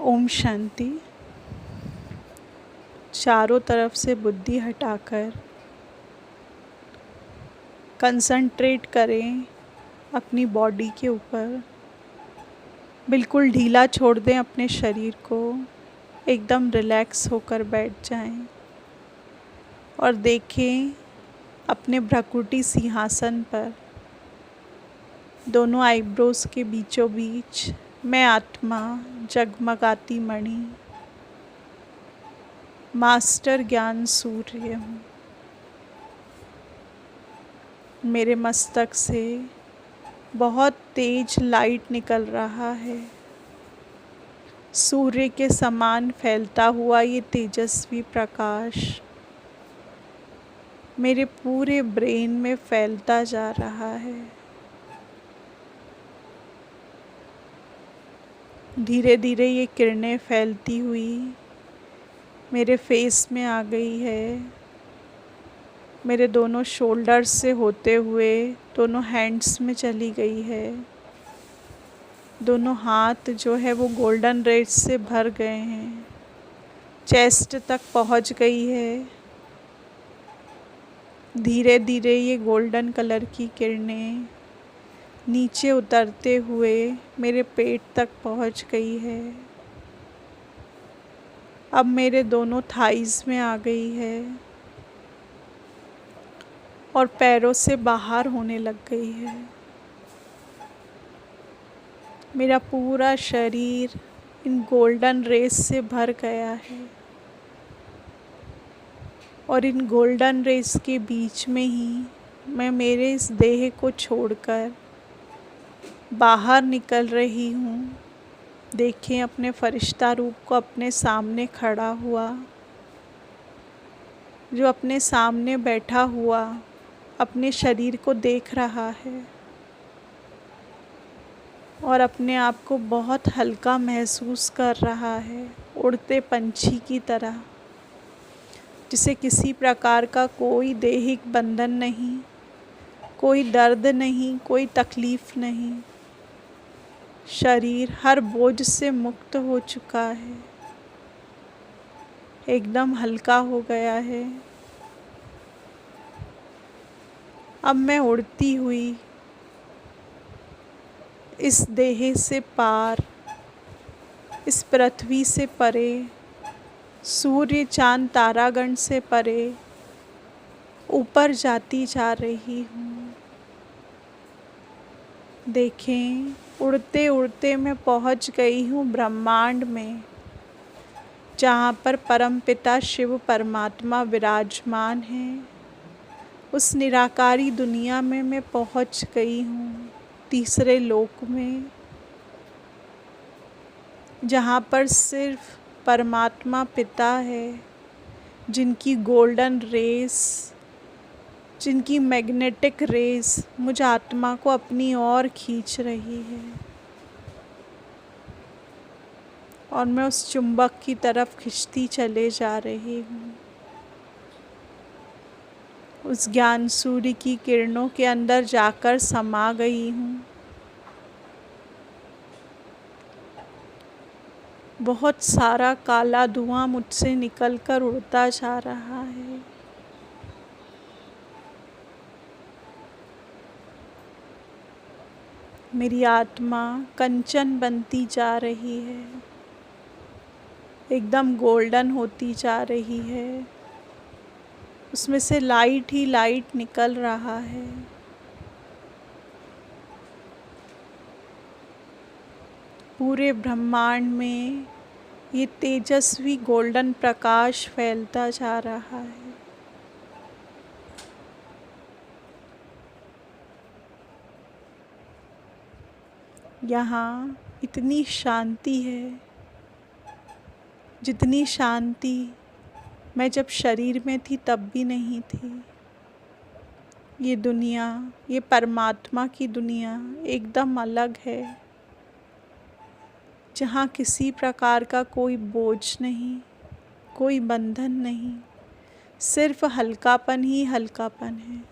ओम शांति। चारों तरफ से बुद्धि हटाकर कंसंट्रेट करें अपनी बॉडी के ऊपर। बिल्कुल ढीला छोड़ दें अपने शरीर को, एकदम रिलैक्स होकर बैठ जाएं और देखें अपने भ्राकुटी सिंहासन पर दोनों आईब्रोज के बीचों बीच मैं आत्मा जगमगाती मणि मास्टर ज्ञान सूर्य हूँ। मेरे मस्तक से बहुत तेज लाइट निकल रहा है। सूर्य के समान फैलता हुआ ये तेजस्वी प्रकाश मेरे पूरे ब्रेन में फैलता जा रहा है। धीरे धीरे ये किरणें फैलती हुई मेरे फेस में आ गई है। मेरे दोनों शोल्डर्स से होते हुए दोनों हैंड्स में चली गई है। दोनों हाथ जो है वो गोल्डन रेज से भर गए हैं। चेस्ट तक पहुंच गई है। धीरे धीरे ये गोल्डन कलर की किरणें नीचे उतरते हुए मेरे पेट तक पहुंच गई है। अब मेरे दोनों थाइस में आ गई है और पैरों से बाहर होने लग गई है। मेरा पूरा शरीर इन गोल्डन रेस से भर गया है और इन गोल्डन रेस के बीच में ही मैं मेरे इस देह को छोड़कर बाहर निकल रही हूँ। देखें अपने फरिश्ता रूप को अपने सामने खड़ा हुआ, जो अपने सामने बैठा हुआ अपने शरीर को देख रहा है और अपने आप को बहुत हल्का महसूस कर रहा है, उड़ते पंछी की तरह, जिसे किसी प्रकार का कोई दैहिक बंधन नहीं, कोई दर्द नहीं, कोई तकलीफ नहीं। शरीर हर बोझ से मुक्त हो चुका है, एकदम हल्का हो गया है। अब मैं उड़ती हुई इस देह से पार, इस पृथ्वी से परे, सूर्य चांद तारागण से परे ऊपर जाती जा रही हूँ। देखें उड़ते उड़ते मैं पहुँच गई हूँ ब्रह्मांड में, जहाँ पर परमपिता शिव परमात्मा विराजमान हैं। उस निराकारी दुनिया में मैं पहुँच गई हूँ, तीसरे लोक में, जहाँ पर सिर्फ परमात्मा पिता है, जिनकी गोल्डन रेस, जिनकी मैग्नेटिक रेस मुझ आत्मा को अपनी ओर खींच रही है और मैं उस चुंबक की तरफ खिंचती चले जा रही हूँ। उस ज्ञान सूर्य की किरणों के अंदर जाकर समा गई हूँ। बहुत सारा काला धुआं मुझसे निकलकर उड़ता जा रहा है। मेरी आत्मा कंचन बनती जा रही है, एकदम गोल्डन होती जा रही है। उसमें से लाइट ही लाइट निकल रहा है। पूरे ब्रह्मांड में ये तेजस्वी गोल्डन प्रकाश फैलता जा रहा है। यहाँ इतनी शांति है, जितनी शांति मैं जब शरीर में थी तब भी नहीं थी। ये दुनिया, ये परमात्मा की दुनिया एकदम अलग है, जहाँ किसी प्रकार का कोई बोझ नहीं, कोई बंधन नहीं, सिर्फ हल्कापन ही हल्कापन है।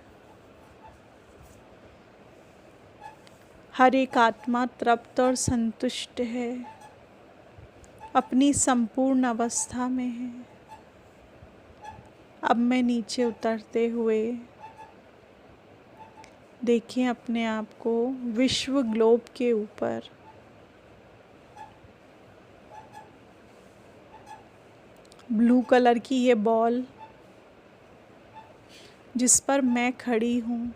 हर एक आत्मा तृप्त और संतुष्ट है। अपनी संपूर्ण अवस्था में है। अब मैं नीचे उतरते हुए देखें अपने आप को विश्व ग्लोब के ऊपर। ब्लू कलर की ये बॉल जिस पर मैं खड़ी हूँ,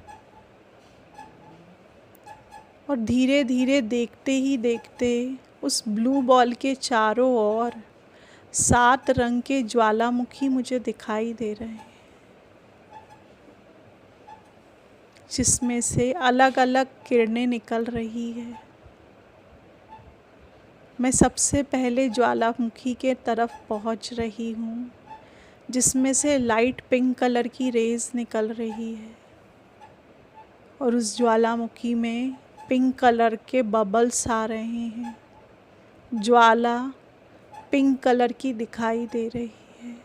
और धीरे धीरे देखते ही देखते उस ब्लू बॉल के चारों ओर 7 रंग के ज्वालामुखी मुझे दिखाई दे रहे हैं, जिसमें से अलग अलग किरणें निकल रही है। मैं सबसे पहले ज्वालामुखी के तरफ पहुंच रही हूँ, जिसमें से लाइट पिंक कलर की रेज़ निकल रही है, और उस ज्वालामुखी में पिंक कलर के बबल्स आ रहे हैं। ज्वाला पिंक कलर की दिखाई दे रही है।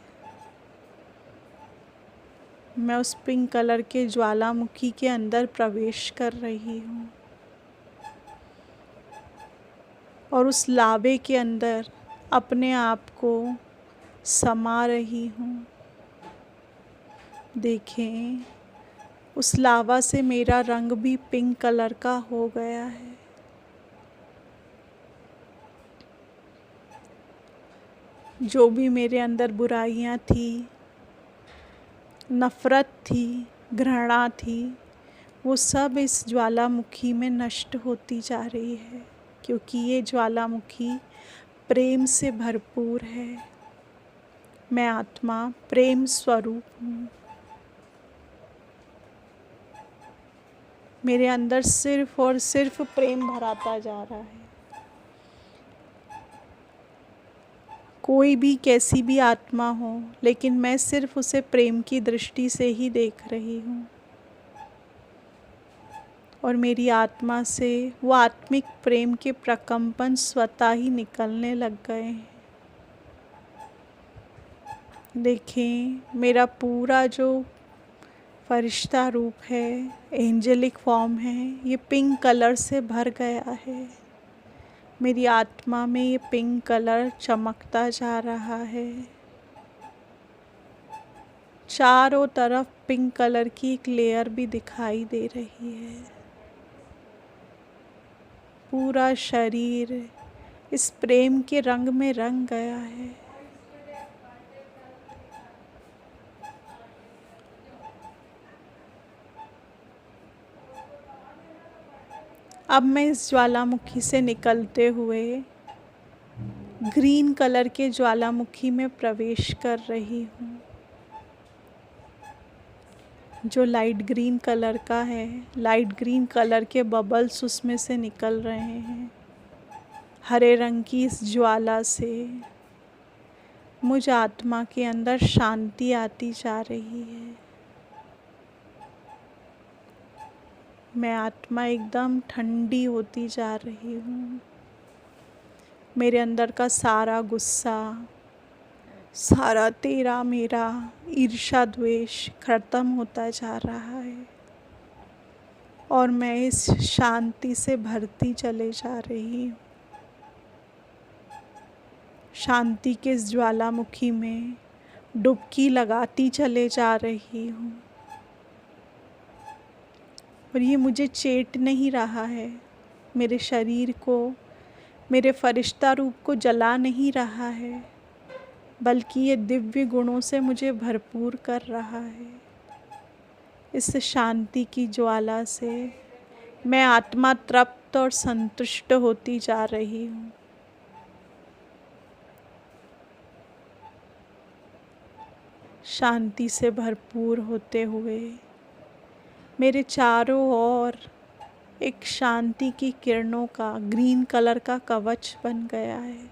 मैं उस पिंक कलर के ज्वालामुखी के अंदर प्रवेश कर रही हूँ, और उस लावे के अंदर अपने आप को समा रही हूँ। देखें, उस लावा से मेरा रंग भी पिंक कलर का हो गया है। जो भी मेरे अंदर बुराइयां थी, नफ़रत थी, घृणा थी, वो सब इस ज्वालामुखी में नष्ट होती जा रही है, क्योंकि ये ज्वालामुखी प्रेम से भरपूर है। मैं आत्मा प्रेम स्वरूप हूँ। मेरे अंदर सिर्फ और सिर्फ प्रेम भराता जा रहा है। कोई भी कैसी भी आत्मा हो, लेकिन मैं सिर्फ उसे प्रेम की दृष्टि से ही देख रही हूँ, और मेरी आत्मा से वो आत्मिक प्रेम के प्रकंपन स्वतः ही निकलने लग गए हैं। देखें, मेरा पूरा जो फरिश्ता रूप है, एंजेलिक फॉर्म है, ये पिंक कलर से भर गया है। मेरी आत्मा में ये पिंक कलर चमकता जा रहा है। चारों तरफ पिंक कलर की एक लेयर भी दिखाई दे रही है। पूरा शरीर इस प्रेम के रंग में रंग गया है। अब मैं इस ज्वालामुखी से निकलते हुए ग्रीन कलर के ज्वालामुखी में प्रवेश कर रही हूँ, जो लाइट ग्रीन कलर का है। लाइट ग्रीन कलर के बबल्स उसमें से निकल रहे हैं। हरे रंग की इस ज्वाला से मुझ आत्मा के अंदर शांति आती जा रही है। मैं आत्मा एकदम ठंडी होती जा रही हूँ। मेरे अंदर का सारा गुस्सा, सारा तेरा मेरा, ईर्ष्या द्वेष खत्म होता जा रहा है, और मैं इस शांति से भरती चले जा रही हूँ। शांति के इस ज्वालामुखी में डुबकी लगाती चले जा रही हूँ, और ये मुझे चेट नहीं रहा है। मेरे शरीर को, मेरे फरिश्ता रूप को जला नहीं रहा है, बल्कि ये दिव्य गुणों से मुझे भरपूर कर रहा है। इस शांति की ज्वाला से मैं आत्मा तृप्त और संतुष्ट होती जा रही हूँ। शांति से भरपूर होते हुए मेरे चारों ओर एक शांति की किरणों का ग्रीन कलर का कवच बन गया है।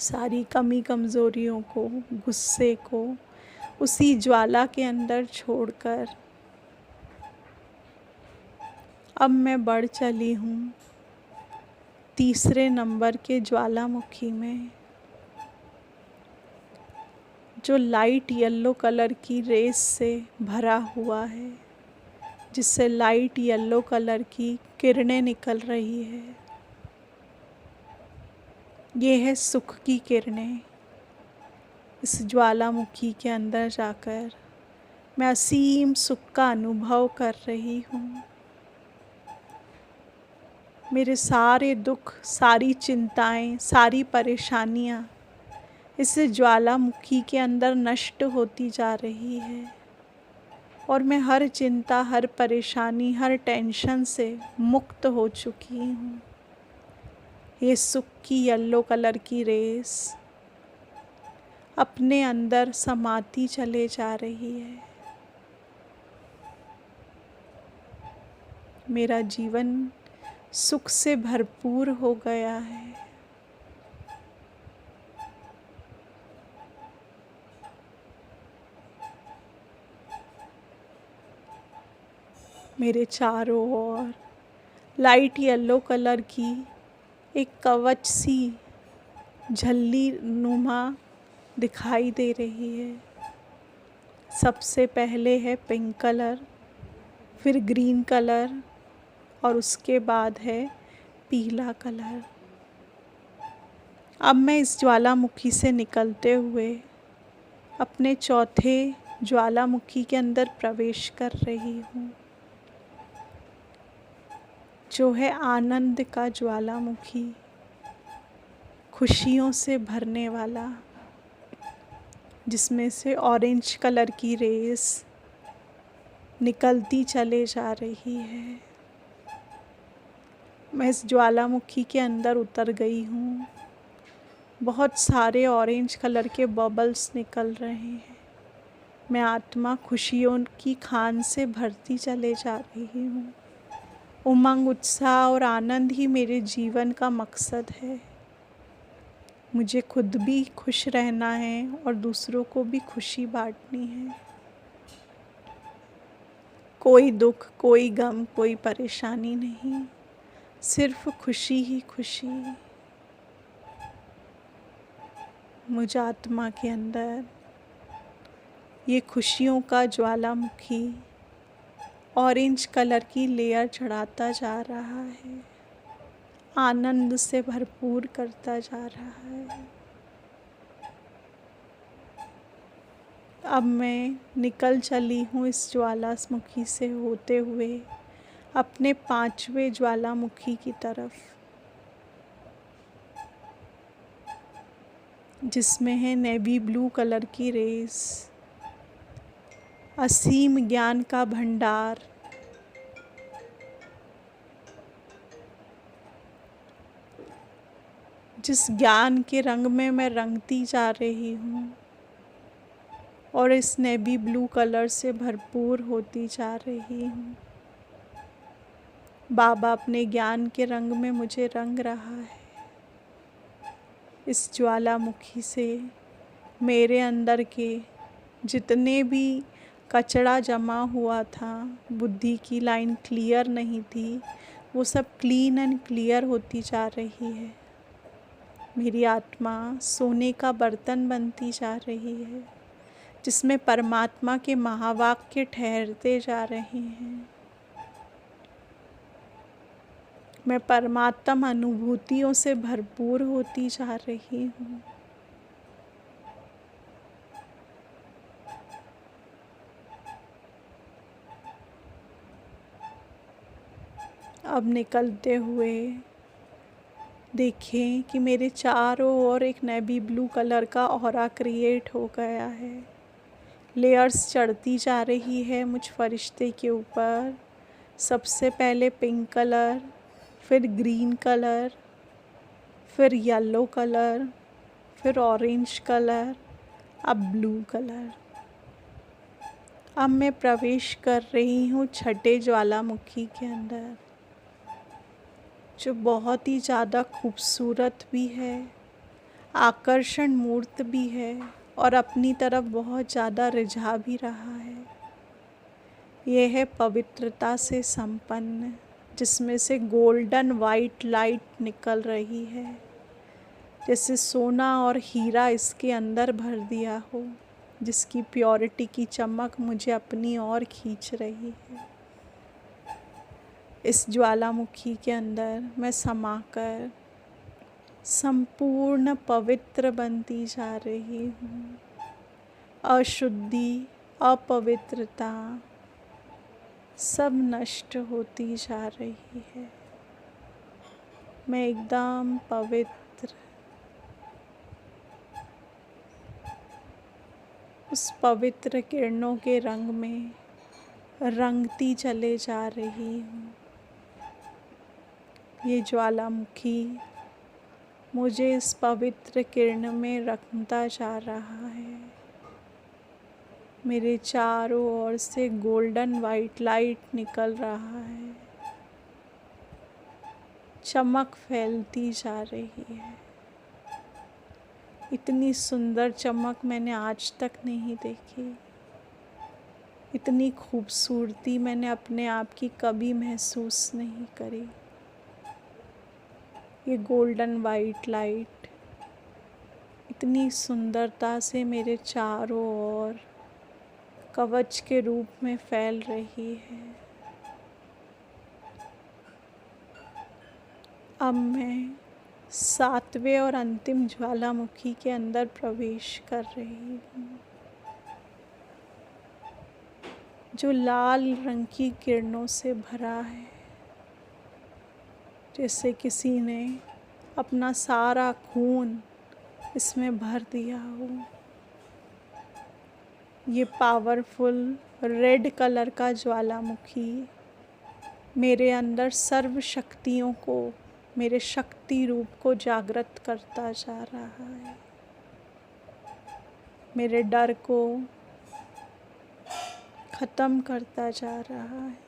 सारी कमी कमज़ोरियों को, गुस्से को उसी ज्वाला के अंदर छोड़कर अब मैं बढ़ चली हूँ तीसरे नंबर के ज्वालामुखी में, जो लाइट येलो कलर की रेस से भरा हुआ है, जिससे लाइट येलो कलर की किरणें निकल रही है। ये है सुख की किरणें। इस ज्वालामुखी के अंदर जाकर मैं असीम सुख का अनुभव कर रही हूँ। मेरे सारे दुख, सारी चिंताएं, सारी परेशानियाँ इस ज्वालामुखी के अंदर नष्ट होती जा रही है और मैं हर चिंता, हर परेशानी, हर टेंशन से मुक्त हो चुकी हूँ। ये सुख की येलो कलर की रेस अपने अंदर समाती चले जा रही है। मेरा जीवन सुख से भरपूर हो गया है। मेरे चारों ओर लाइट येलो कलर की एक कवच सी झल्ली नुमा दिखाई दे रही है। सबसे पहले है पिंक कलर, फिर ग्रीन कलर और उसके बाद है पीला कलर। अब मैं इस ज्वालामुखी से निकलते हुए अपने चौथे ज्वालामुखी के अंदर प्रवेश कर रही हूँ, जो है आनंद का ज्वालामुखी, खुशियों से भरने वाला, जिसमें से ऑरेंज कलर की रेस निकलती चले जा रही है। मैं इस ज्वालामुखी के अंदर उतर गई हूँ। बहुत सारे ऑरेंज कलर के बबल्स निकल रहे हैं। मैं आत्मा खुशियों की खान से भरती चले जा रही हूँ। उमंग, उत्साह और आनंद ही मेरे जीवन का मकसद है। मुझे खुद भी खुश रहना है और दूसरों को भी खुशी बांटनी है। कोई दुख, कोई गम, कोई परेशानी नहीं, सिर्फ खुशी ही खुशी। मुझ आत्मा के अंदर ये खुशियों का ज्वालामुखी ऑरेंज कलर की लेयर चढ़ाता जा रहा है, आनंद से भरपूर करता जा रहा है। अब मैं निकल चली हूँ इस ज्वालामुखी से होते हुए अपने 5वें ज्वालामुखी की तरफ, जिसमें है नेवी ब्लू कलर की रेस, असीम ज्ञान का भंडार, जिस ज्ञान के रंग में मैं रंगती जा रही हूँ और इस नेवी ब्लू कलर से भरपूर होती जा रही हूँ। बाबा अपने ज्ञान के रंग में मुझे रंग रहा है। इस ज्वालामुखी से मेरे अंदर के जितने भी कचरा जमा हुआ था, बुद्धि की लाइन क्लियर नहीं थी, वो सब क्लीन एंड क्लियर होती जा रही है। मेरी आत्मा सोने का बर्तन बनती जा रही है, जिसमें परमात्मा के महावाक्य ठहरते जा रहे हैं। मैं परमात्म अनुभूतियों से भरपूर होती जा रही हूँ। अब निकलते हुए देखें कि मेरे चारों ओर एक नेवी ब्लू कलर का ऑरा क्रिएट हो गया है। लेयर्स चढ़ती जा रही है मुझ फरिश्ते के ऊपर। सबसे पहले पिंक कलर, फिर ग्रीन कलर, फिर येलो कलर, फिर ऑरेंज कलर, अब ब्लू कलर। अब मैं प्रवेश कर रही हूँ छठे ज्वालामुखी के अंदर, जो बहुत ही ज़्यादा खूबसूरत भी है, आकर्षण मूर्त भी है और अपनी तरफ बहुत ज़्यादा रिझा भी रहा है। यह है पवित्रता से संपन्न, जिसमें से गोल्डन वाइट लाइट निकल रही है, जैसे सोना और हीरा इसके अंदर भर दिया हो, जिसकी प्योरिटी की चमक मुझे अपनी ओर खींच रही है। इस ज्वालामुखी के अंदर मैं समाकर संपूर्ण पवित्र बनती जा रही हूँ। अशुद्धि, अपवित्रता सब नष्ट होती जा रही है। मैं एकदम पवित्र, उस पवित्र किरणों के रंग में रंगती चले जा रही हूँ। ये ज्वालामुखी मुझे इस पवित्र किरण में रंगता जा रहा है। मेरे चारों ओर से गोल्डन वाइट लाइट निकल रहा है, चमक फैलती जा रही है। इतनी सुंदर चमक मैंने आज तक नहीं देखी। इतनी खूबसूरती मैंने अपने आप की कभी महसूस नहीं करी। ये गोल्डन वाइट लाइट इतनी सुंदरता से मेरे चारों ओर कवच के रूप में फैल रही है। अब मैं 7वें और अंतिम ज्वालामुखी के अंदर प्रवेश कर रही हूँ, जो लाल रंग की किरणों से भरा है, जैसे किसी ने अपना सारा खून इसमें भर दिया हो। ये पावरफुल रेड कलर का ज्वालामुखी मेरे अंदर सर्व शक्तियों को, मेरे शक्ति रूप को जागृत करता जा रहा है। मेरे डर को खत्म करता जा रहा है।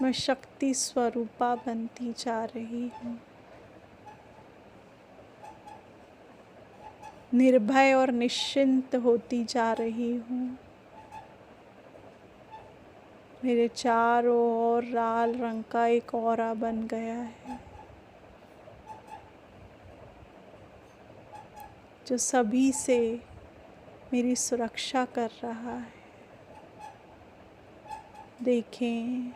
मैं शक्ति स्वरूपा बनती जा रही हूँ। निर्भय और निश्चिंत होती जा रही हूँ। मेरे चारों ओर लाल रंग का एक ऑरा बन गया है, जो सभी से मेरी सुरक्षा कर रहा है। देखें,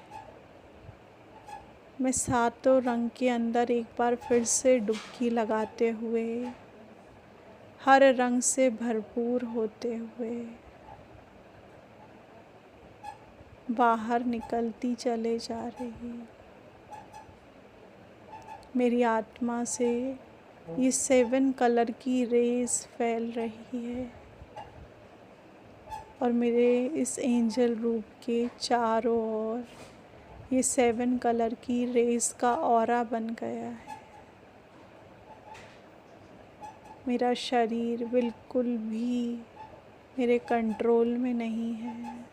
मैं सातों रंग के अंदर एक बार फिर से डुबकी लगाते हुए, हर रंग से भरपूर होते हुए बाहर निकलती चले जा रही। मेरी आत्मा से ये 7 कलर की रेस फैल रही है और मेरे इस एंजल रूप के चारों ओर ये 7 कलर की रेस का ऑरा बन गया है। मेरा शरीर बिल्कुल भी मेरे कंट्रोल में नहीं है,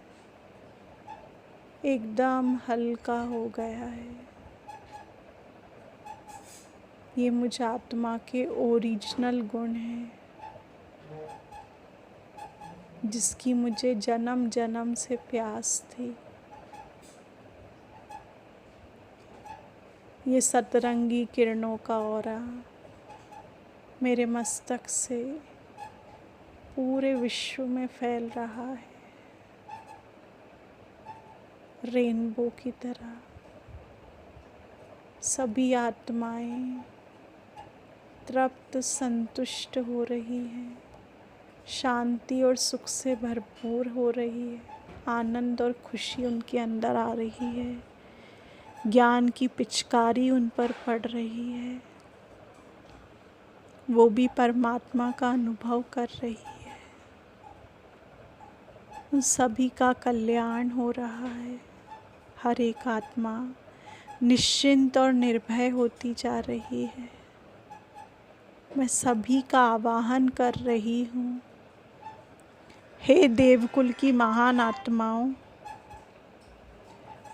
एकदम हल्का हो गया है। ये मुझ आत्मा के ओरिजिनल गुण हैं, जिसकी मुझे जन्म जन्म से प्यास थी। ये सतरंगी किरणों का ऑरा मेरे मस्तक से पूरे विश्व में फैल रहा है, रेनबो की तरह। सभी आत्माएं तृप्त, संतुष्ट हो रही हैं, शांति और सुख से भरपूर हो रही है, आनंद और खुशी उनके अंदर आ रही है, ज्ञान की पिचकारी उन पर पड़ रही है, वो भी परमात्मा का अनुभव कर रही है। उन सभी का कल्याण हो रहा है। हर एक आत्मा निश्चिंत और निर्भय होती जा रही है। मैं सभी का आवाहन कर रही हूँ, हे देवकुल की महान आत्माओं,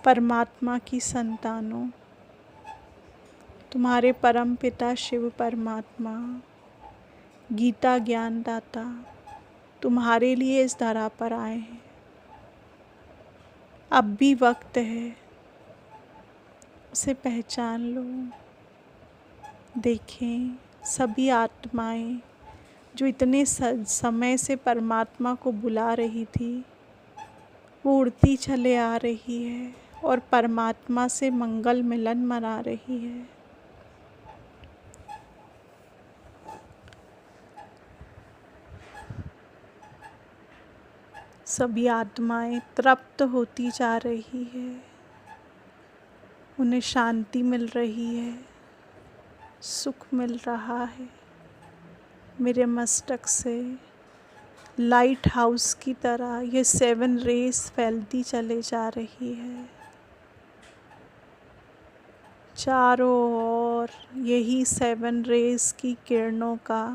परमात्मा की संतानों, तुम्हारे परम पिता शिव परमात्मा, गीता ज्ञानदाता तुम्हारे लिए इस धरा पर आए हैं। अब भी वक्त है, उसे पहचान लो। देखें, सभी आत्माएं जो इतने समय से परमात्मा को बुला रही थी, वो उड़ती चले आ रही है और परमात्मा से मंगल मिलन मना रही है। सभी आत्माएं तृप्त होती जा रही है, उन्हें शांति मिल रही है, सुख मिल रहा है। मेरे मस्तक से लाइट हाउस की तरह ये 7 रेस फैलती चले जा रही है। चारों ओर यही 7 रेस की किरणों का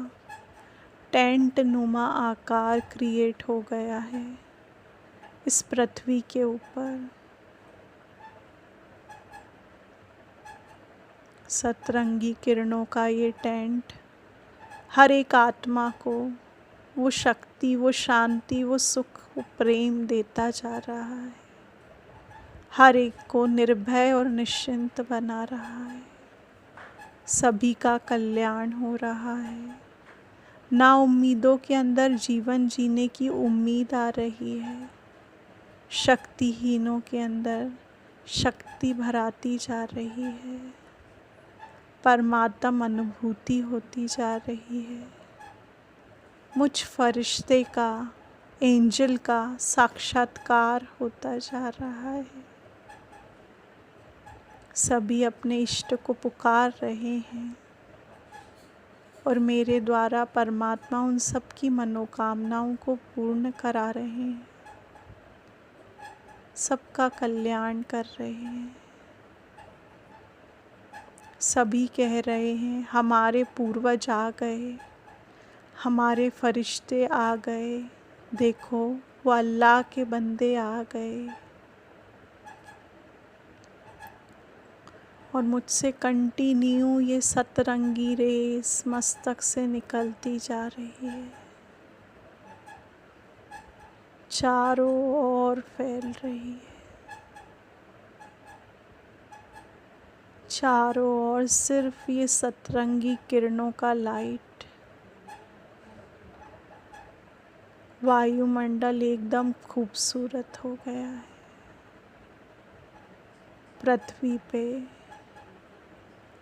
टेंट नुमा आकार क्रिएट हो गया है इस पृथ्वी के ऊपर। सतरंगी किरणों का ये टेंट हर एक आत्मा को वो शक्ति, वो शांति, वो सुख, वो प्रेम देता जा रहा है। हर एक को निर्भय और निश्चिंत बना रहा है। सभी का कल्याण हो रहा है। ना उम्मीदों के अंदर जीवन जीने की उम्मीद आ रही है। शक्तिहीनों के अंदर शक्ति भराती जा रही है। परमात्म अनुभूति होती जा रही है। मुझ फरिश्ते का, एंजल का साक्षात्कार होता जा रहा है। सभी अपने इष्ट को पुकार रहे हैं और मेरे द्वारा परमात्मा उन सब की मनोकामनाओं को पूर्ण करा रहे हैं। सबका कल्याण कर रहे हैं। सभी कह रहे हैं हमारे पूर्वज आ गए, हमारे फरिश्ते आ गए, देखो वो अल्लाह के बंदे आ गए। और मुझसे कंटिन्यू ये सतरंगी रेस मस्तक से निकलती जा रही है, चारों ओर फैल रही है। चारों ओर सिर्फ ये सतरंगी किरणों का लाइट। वायुमंडल एकदम खूबसूरत हो गया है। पृथ्वी पे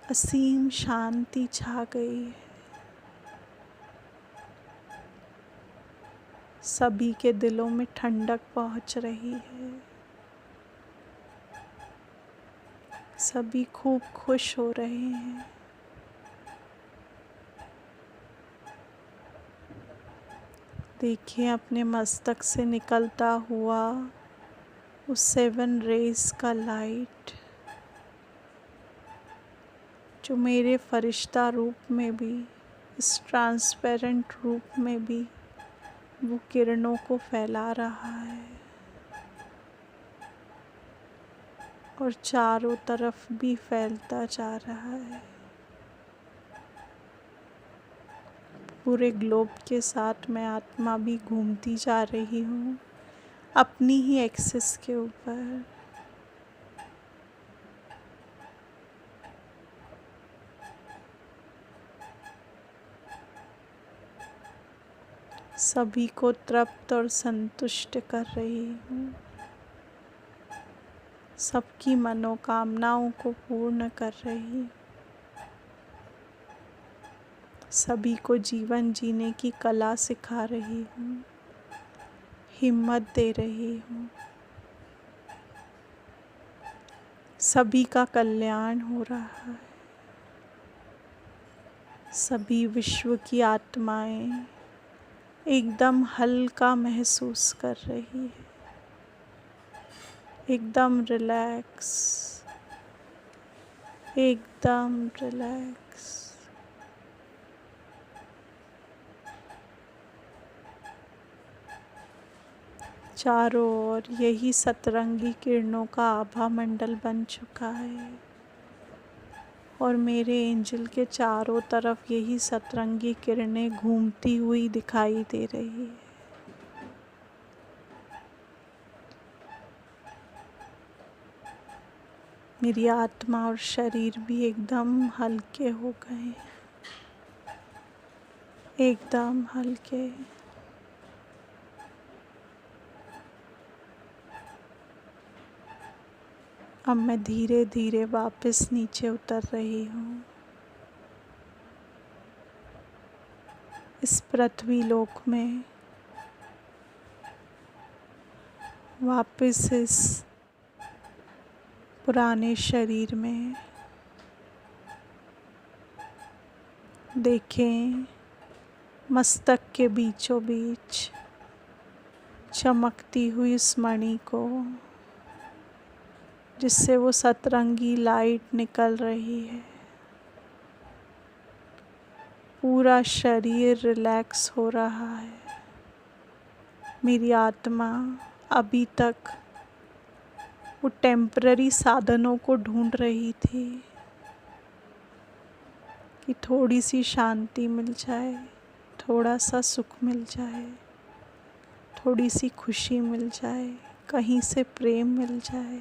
असीम शांति छा गई है। सभी के दिलों में ठंडक पहुंच रही है। सभी खूब खुश हो रहे हैं। देखिए अपने मस्तक से निकलता हुआ उस 7 रेस का लाइट जो मेरे फरिश्ता रूप में भी, इस ट्रांसपेरेंट रूप में भी वो किरणों को फैला रहा है और चारों तरफ भी फैलता जा रहा है। पूरे ग्लोब के साथ मैं आत्मा भी घूमती जा रही हूँ अपनी ही एक्सिस के ऊपर। सभी को तृप्त और संतुष्ट कर रही हूँ। सबकी मनोकामनाओं को पूर्ण कर रही हूँ। सभी को जीवन जीने की कला सिखा रही हूँ, हिम्मत दे रही हूँ। सभी का कल्याण हो रहा है। सभी विश्व की आत्माएं एकदम हल्का महसूस कर रही है, एकदम रिलैक्स, एकदम रिलैक्स। चारों ओर यही सतरंगी किरणों का आभा मंडल बन चुका है और मेरे एंजल के चारों तरफ यही सतरंगी किरणें घूमती हुई दिखाई दे रही है। मेरी आत्मा और शरीर भी एकदम हल्के हो गए, एकदम हल्के। अब मैं धीरे धीरे वापस नीचे उतर रही हूँ। इस पृथ्वी लोक में वापस इस पुराने शरीर में देखें मस्तक के बीचों बीच चमकती हुई उस मणि को, जिससे वो सतरंगी लाइट निकल रही है। पूरा शरीर रिलैक्स हो रहा है। मेरी आत्मा अभी तक वो टेम्पररी साधनों को ढूंढ रही थी कि थोड़ी सी शांति मिल जाए, थोड़ा सा सुख मिल जाए, थोड़ी सी खुशी मिल जाए, कहीं से प्रेम मिल जाए,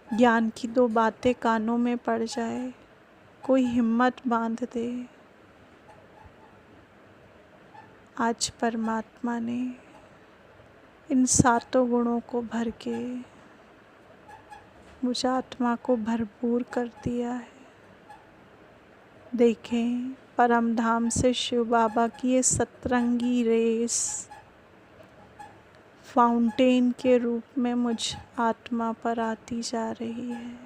ज्ञान की दो बातें कानों में पड़ जाए, कोई हिम्मत बांध दे। आज परमात्मा ने इन सातों गुणों को भर के मुझ आत्मा को भरपूर कर दिया है। देखें परम धाम से शिव बाबा की ये सतरंगी रेस फाउंटेन के रूप में मुझ आत्मा पर आती जा रही है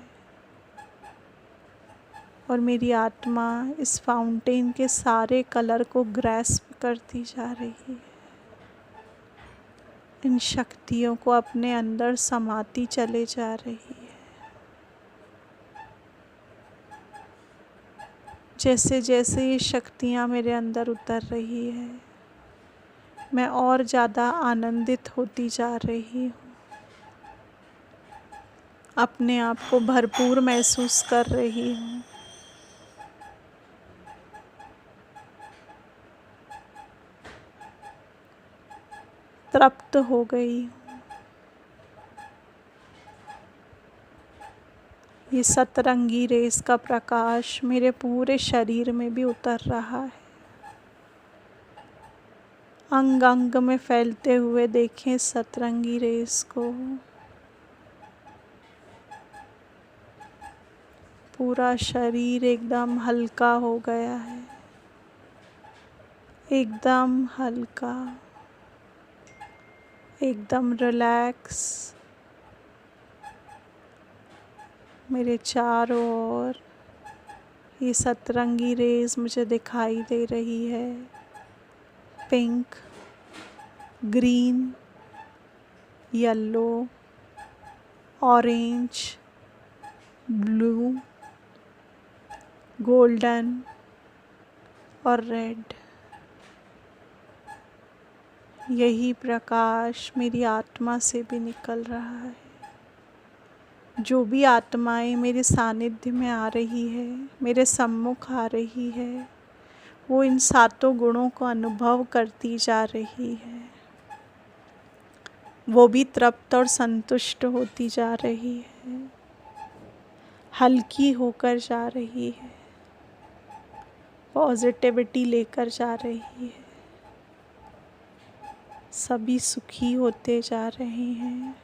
और मेरी आत्मा इस फाउंटेन के सारे कलर को ग्रैस्प करती जा रही है। इन शक्तियों को अपने अंदर समाती चले जा रही है। जैसे जैसे ये शक्तियाँ मेरे अंदर उतर रही है, मैं और ज़्यादा आनंदित होती जा रही हूँ। अपने आप को भरपूर महसूस कर रही हूँ। तृप्त हो गई हूँ। ये सतरंगी रेस का प्रकाश मेरे पूरे शरीर में भी उतर रहा है। अंग अंग में फैलते हुए देखें सतरंगी रेस को। पूरा शरीर एकदम हल्का हो गया है, एकदम हल्का, एकदम रिलैक्स। मेरे चारों ओर ये सतरंगी रेस मुझे दिखाई दे रही है। Pink, green, yellow, orange, blue, golden और रेड। यही प्रकाश मेरी आत्मा से भी निकल रहा है। जो भी आत्माएं मेरे सानिध्य में आ रही है, मेरे सम्मुख आ रही है, वो इन सातों गुणों को अनुभव करती जा रही है। वो भी तृप्त और संतुष्ट होती जा रही है, हल्की होकर जा रही है, पॉजिटिविटी लेकर जा रही है। सभी सुखी होते जा रहे हैं।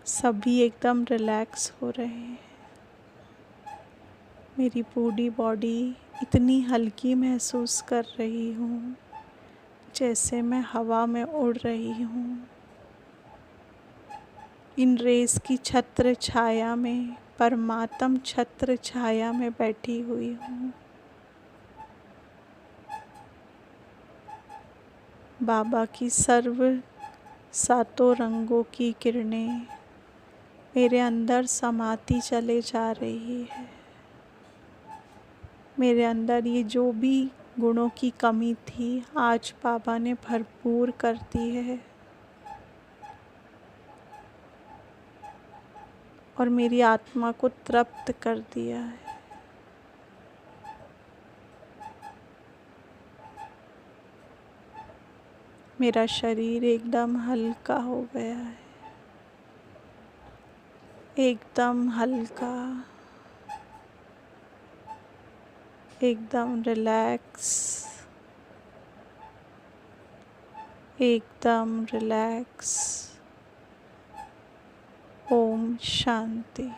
सभी एकदम रिलैक्स हो रहे हैं। मेरी पूरी बॉडी इतनी हल्की महसूस कर रही हूँ, जैसे मैं हवा में उड़ रही हूँ। इन रेस की छत्र छाया में, परमात्म छत्र छाया में बैठी हुई हूँ। बाबा की सर्व सातों रंगों की किरणें मेरे अंदर समाती चले जा रही है। मेरे अंदर ये जो भी गुणों की कमी थी, आज बाबा ने भरपूर कर दी है और मेरी आत्मा को तृप्त कर दिया है। मेरा शरीर एकदम हल्का हो गया है, एकदम हल्का, एकदम रिलैक्स, एकदम रिलैक्स। ओम शांति।